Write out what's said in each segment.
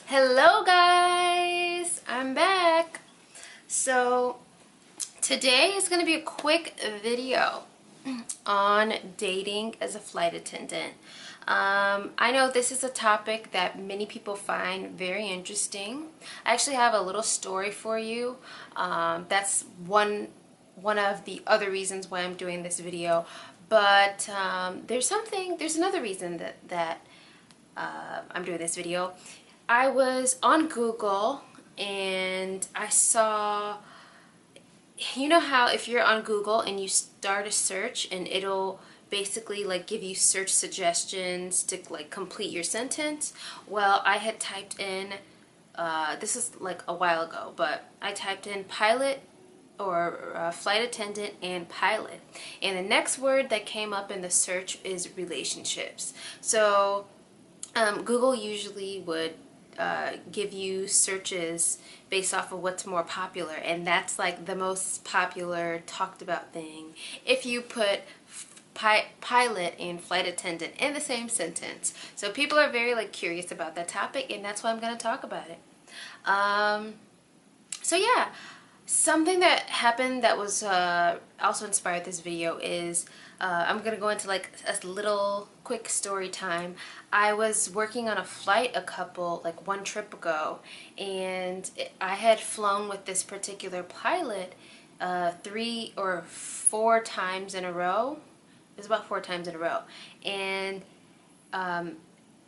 Hello guys, I'm back. So today is going to be a quick video on dating as a flight attendant. I know this is a topic that many people find very interesting. I actually have a little story for you. That's one of the other reasons why I'm doing this video. But there's another reason that I'm doing this video. I was on Google and I saw, you know how if you're on Google and you start a search and it'll basically like give you search suggestions to like complete your sentence? Well, I had typed in, this is like a while ago, but I typed in pilot or flight attendant and pilot. And the next word that came up in the search is relationships. So Google usually would give you searches based off of what's more popular, and that's like the most popular talked about thing if you put pilot and flight attendant in the same sentence. So people are very like curious about that topic, and that's why I'm going to talk about it. So yeah, something that happened that was also inspired this video is I'm gonna go into like a little quick story time. I was working on a flight one trip ago, and I had flown with this particular pilot 3 or 4 times in a row. It was about 4 times in a row, and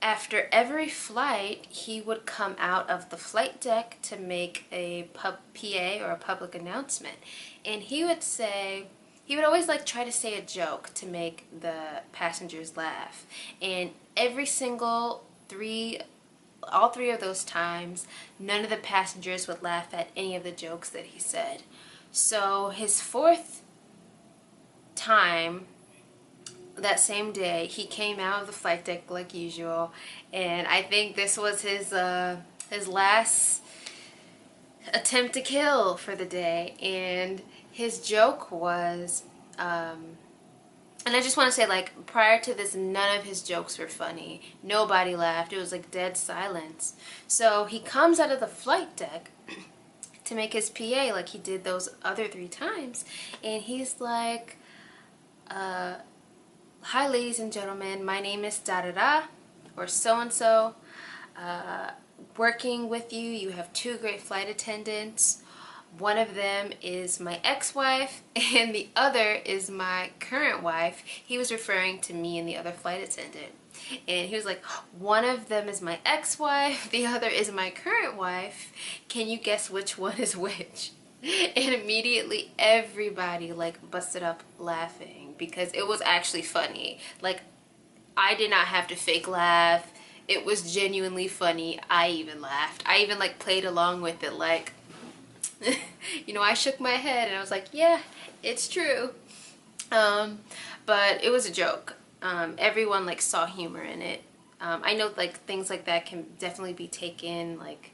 after every flight, he would come out of the flight deck to make a PA or a public announcement. And he would always like try to say a joke to make the passengers laugh. And every single all 3 of those times, none of the passengers would laugh at any of the jokes that he said. So his 4th time, that same day, he came out of the flight deck like usual, and I think this was his last attempt to kill for the day. And his joke was, and I just want to say, like, prior to this, none of his jokes were funny. Nobody laughed. It was like dead silence. So he comes out of the flight deck to make his PA like he did those other 3 times, and he's like, "Hi, ladies and gentlemen, my name is da-da-da, or so-and-so. Working with you, you have 2 great flight attendants. One of them is my ex-wife, and the other is my current wife." He was referring to me and the other flight attendant. And he was like, "One of them is my ex-wife, the other is my current wife. Can you guess which one is which?" And immediately everybody like busted up laughing because it was actually funny. Like, I did not have to fake laugh. It was genuinely funny. I even laughed. I even like played along with it, like, you know, I shook my head and I was like, yeah, it's true. But it was a joke. Everyone like saw humor in it. I know like things like that can definitely be taken like,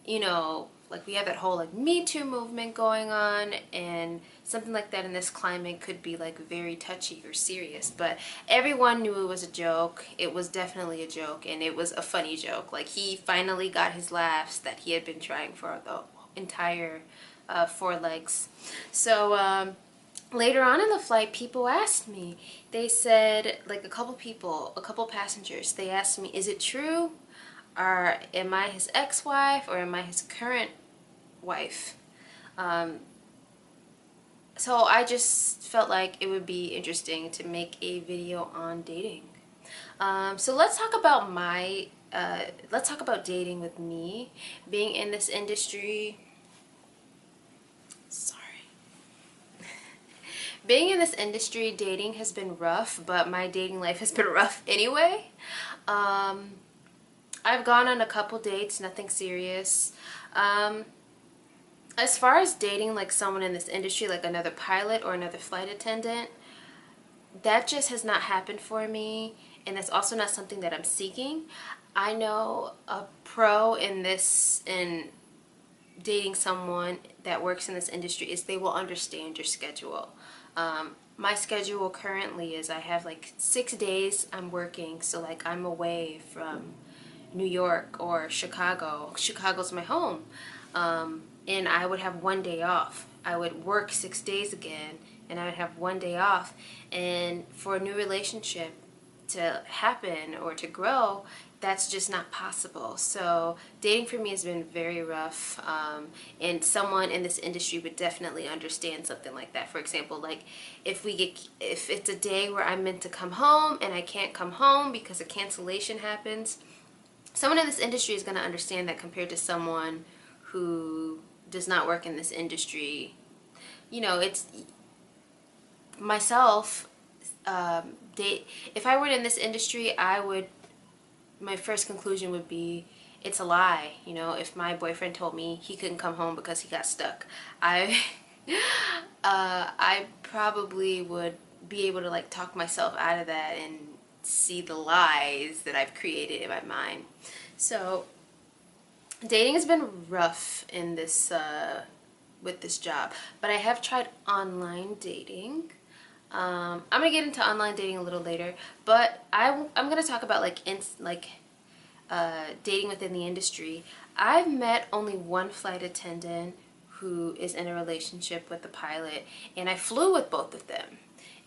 you know, like we have that whole like Me Too movement going on, and something like that in this climate could be like very touchy or serious, but everyone knew it was a joke. It was definitely a joke, and it was a funny joke. Like, he finally got his laughs that he had been trying for the entire 4 legs. So later on in the flight, people asked me, they said, like a couple passengers, they asked me, "Is it true? Or am I his ex-wife or am I his current wife?" So I just felt like it would be interesting to make a video on dating. So let's talk about let's talk about dating with me. Being in this industry, being in this industry, dating has been rough, but my dating life has been rough anyway. I've gone on a couple dates, nothing serious. As far as dating like someone in this industry, like another pilot or another flight attendant, that just has not happened for me, and that's also not something that I'm seeking. I know a pro in dating someone that works in this industry is they will understand your schedule. My schedule currently is I have like 6 days I'm working, so like I'm away from New York or Chicago. Chicago's my home. And I would have one day off. I would work 6 days again, and I would have one day off. And for a new relationship to happen or to grow, that's just not possible. So dating for me has been very rough, and someone in this industry would definitely understand something like that. For example, like if it's a day where I'm meant to come home and I can't come home because a cancellation happens, someone in this industry is going to understand that compared to someone who does not work in this industry. You know, it's myself. If I were in this industry, my first conclusion would be it's a lie. You know, if my boyfriend told me he couldn't come home because he got stuck, I probably would be able to like talk myself out of that and see the lies that I've created in my mind. So dating has been rough in this with this job, but I have tried online dating. I'm gonna get into online dating a little later, but I'm gonna talk about dating within the industry. I've met only one flight attendant who is in a relationship with the pilot, and I flew with both of them.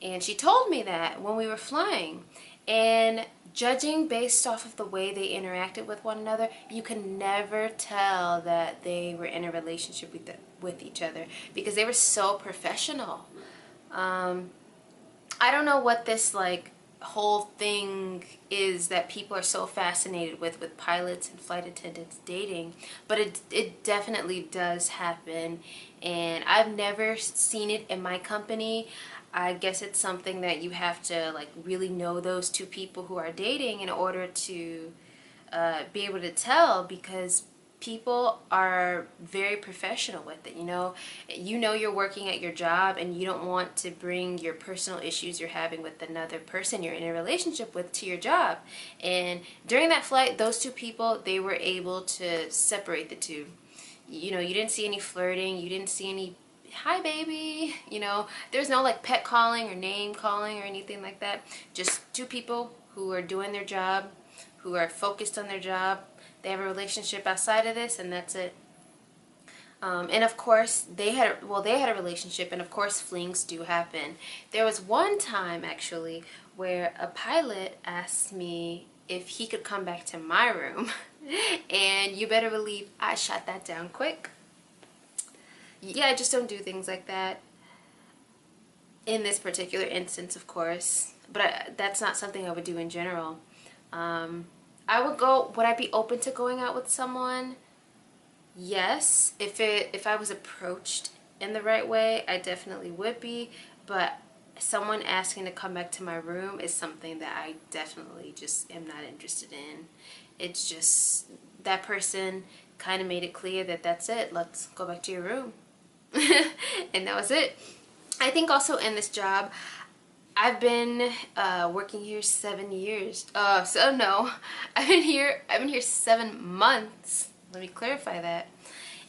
And she told me that when we were flying, and judging based off of the way they interacted with one another, you can never tell that they were in a relationship with each other because they were so professional. I don't know what this like whole thing is that people are so fascinated with pilots and flight attendants dating, but it definitely does happen, and I've never seen it in my company. I guess it's something that you have to like really know those two people who are dating in order to be able to tell, because people are very professional with it. You know you're working at your job, and you don't want to bring your personal issues you're having with another person you're in a relationship with to your job. And during that flight, those two people, they were able to separate the two. You didn't see any flirting, you didn't see any hi baby, there's no like pet calling or name calling or anything like that. Just two people who are doing their job, who are focused on their job. They have a relationship outside of this, and that's it. And of course, they had a relationship, and of course, flings do happen. There was one time, actually, where a pilot asked me if he could come back to my room, and you better believe I shot that down quick. Yeah, I just don't do things like that. In this particular instance, of course, but that's not something I would do in general. Would I be open to going out with someone? Yes. If I was approached in the right way, I definitely would be. But someone asking to come back to my room is something that I definitely just am not interested in. It's just that person kind of made it clear that that's it. Let's go back to your room. And that was it. I think also in this job, I've been working here 7 years. No, I've been here 7 months. Let me clarify that.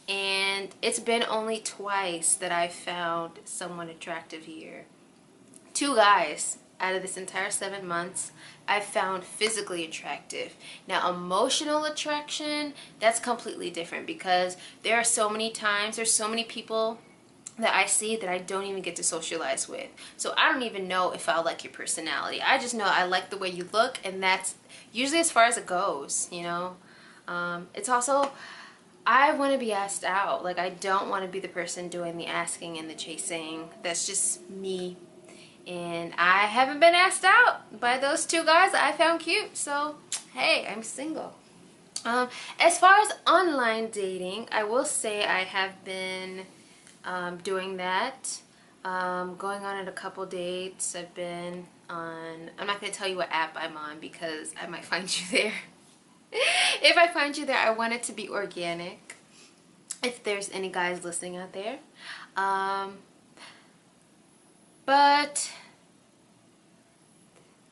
And it's been only twice that I found someone attractive here. 2 guys out of this entire 7 months I found physically attractive. Now, emotional attraction, that's completely different, because there's so many people that I see that I don't even get to socialize with. So I don't even know if I like your personality. I just know I like the way you look, and that's usually as far as it goes, It's also, I want to be asked out. Like, I don't want to be the person doing the asking and the chasing. That's just me. And I haven't been asked out by those 2 guys I found cute. So, hey, I'm single. As far as online dating, I will say I have been doing that, going on a couple dates. I've been on, I'm not going to tell you what app I'm on because I might find you there. If I find you there, I want it to be organic, if there's any guys listening out there. But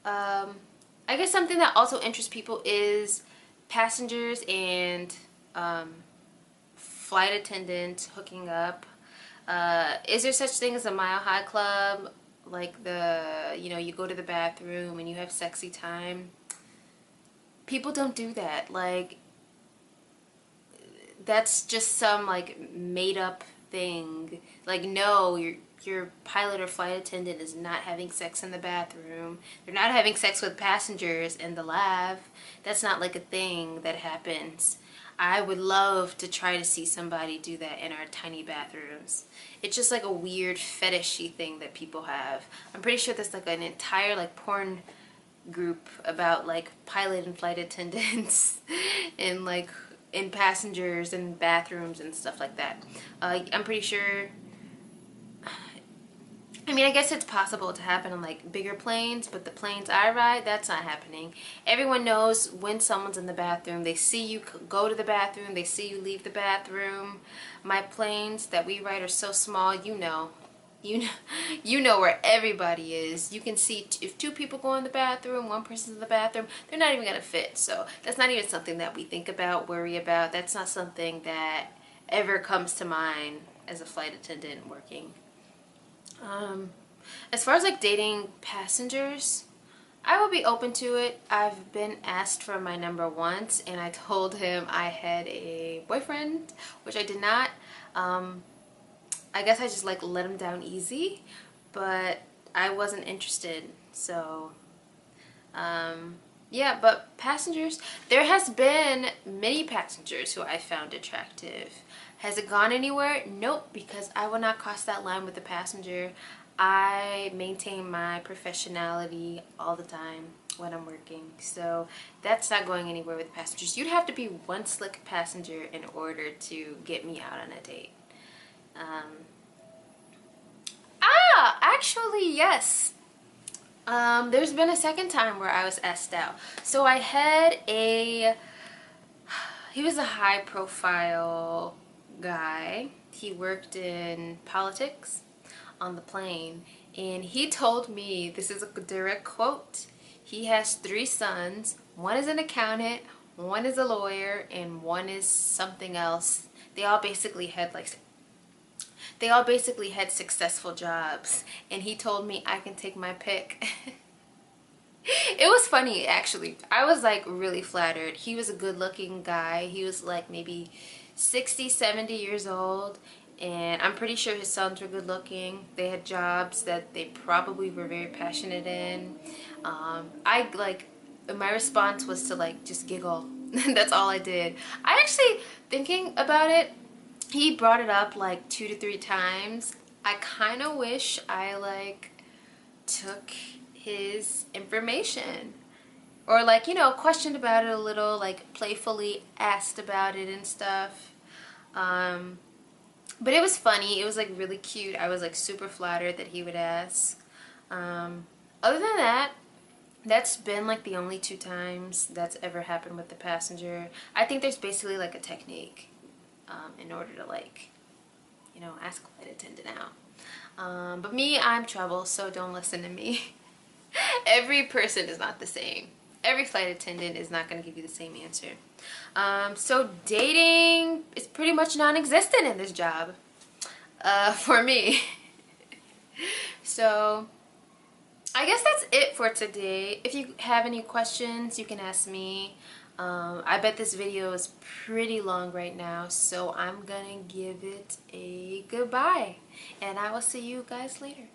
I guess something that also interests people is passengers and flight attendants hooking up. Is there such thing as a Mile High Club? Like you go to the bathroom and you have sexy time? people don't do that. Like, that's just some like made up thing. Like, no, your pilot or flight attendant is not having sex in the bathroom. They're not having sex with passengers in the lab. That's not like a thing that happens. I would love to try to see somebody do that in our tiny bathrooms. It's just like a weird fetishy thing that people have. I'm pretty sure there's like an entire like porn group about like pilot and flight attendants and like in passengers and bathrooms and stuff like that. I'm pretty sure, I mean, I guess it's possible to happen on like bigger planes, but the planes I ride, that's not happening. Everyone knows when someone's in the bathroom. They see you go to the bathroom. They see you leave the bathroom. My planes that we ride are so small, you know where everybody is. You can see if two people go in the bathroom, one person's in the bathroom, they're not even gonna fit. So that's not even something that we think about, worry about. That's not something that ever comes to mind as a flight attendant working. As far as like dating passengers, I will be open to it. I've been asked for my number once, and I told him I had a boyfriend, which I did not. I guess I just like let him down easy, but I wasn't interested. So yeah, but passengers, there has been many passengers who I found attractive. Has it gone anywhere? Nope, because I will not cross that line with the passenger. I maintain my professionality all the time when I'm working, so that's not going anywhere with passengers. You'd have to be one slick passenger in order to get me out on a date. Actually, yes. There's been a second time where I was asked out. So I had he was a high profile guy. He worked in politics on the plane, and he told me, this is a direct quote, he has 3 sons. One is an accountant, one is a lawyer, and one is something else. They all basically had successful jobs, and he told me I can take my pick. It was funny, actually. I was like really flattered. He was a good looking guy. He was like maybe 60, 70 years old, and I'm pretty sure his sons were good looking. They had jobs that they probably were very passionate in. My response was to like just giggle. That's all I did. I actually, thinking about it, he brought it up like 2 to 3 times. I kind of wish I like took his information, or like, you know, questioned about it a little, like playfully asked about it and stuff. But it was funny. It was like really cute. I was like super flattered that he would ask. Other than that, that's been like the only 2 times that's ever happened with the passenger. I think there's basically like a technique in order to like, you know, ask a flight attendant out. But me, I'm trouble, so don't listen to me. Every person is not the same. Every flight attendant is not going to give you the same answer. So dating is pretty much non-existent in this job for me. So I guess that's it for today. If you have any questions, you can ask me. I bet this video is pretty long right now, so I'm gonna give it a goodbye, and I will see you guys later.